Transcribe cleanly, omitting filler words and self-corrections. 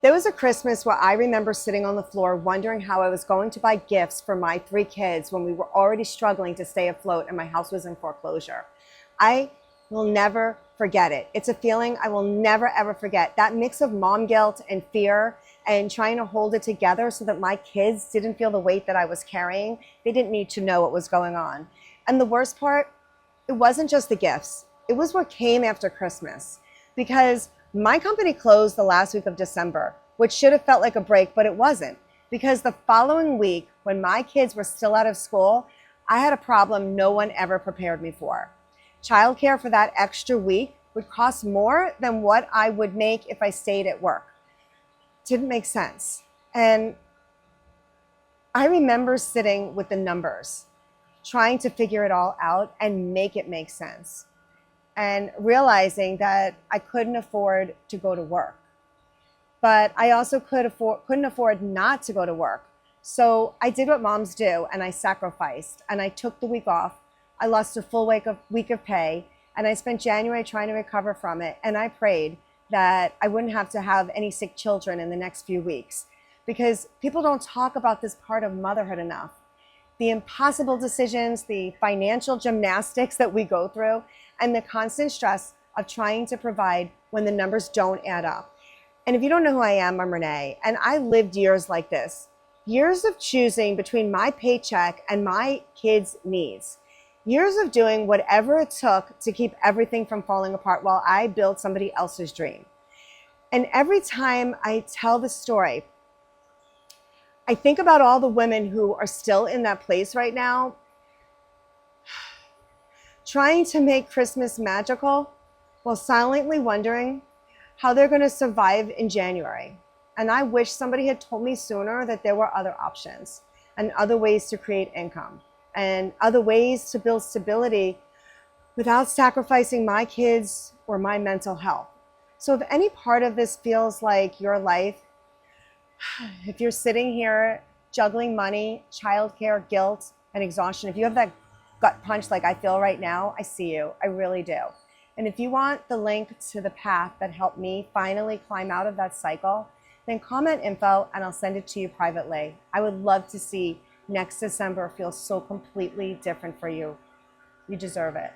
There was a Christmas where I remember sitting on the floor wondering how I was going to buy gifts for my 3 kids when we were already struggling to stay afloat and my house was in foreclosure. I will never forget it. It's a feeling I will never ever forget. That mix of mom guilt and fear and trying to hold it together so that my kids didn't feel the weight that I was carrying. They didn't need to know what was going on. And the worst part, it wasn't just the gifts. It was what came after Christmas, because my company closed the last week of December, which should have felt like a break, but it wasn't. Because the following week, when my kids were still out of school, I had a problem no one ever prepared me for. Childcare for that extra week would cost more than what I would make if I stayed at work. Didn't make sense. And I remember sitting with the numbers, trying to figure it all out and make it make sense, and realizing that I couldn't afford to go to work. But I also couldn't afford not to go to work. So I did what moms do, and I sacrificed, and I took the week off. I lost a full week of pay, and I spent January trying to recover from it. And I prayed that I wouldn't have to have any sick children in the next few weeks, because people don't talk about this part of motherhood enough. The impossible decisions, the financial gymnastics that we go through, and the constant stress of trying to provide when the numbers don't add up. And if you don't know who I am, I'm Renee, and I lived years like this. Years of choosing between my paycheck and my kids' needs. Years of doing whatever it took to keep everything from falling apart while I built somebody else's dream. And every time I tell the story, I think about all the women who are still in that place right now, trying to make Christmas magical while silently wondering how they're going to survive in January. And I wish somebody had told me sooner that there were other options and other ways to create income and other ways to build stability without sacrificing my kids or my mental health. So if any part of this feels like your life, if you're sitting here juggling money, childcare, guilt, and exhaustion, if you have that gut punch like I feel right now, I see you. I really do. And if you want the link to the path that helped me finally climb out of that cycle, then comment info and I'll send it to you privately. I would love to see next December feel so completely different for you. You deserve it.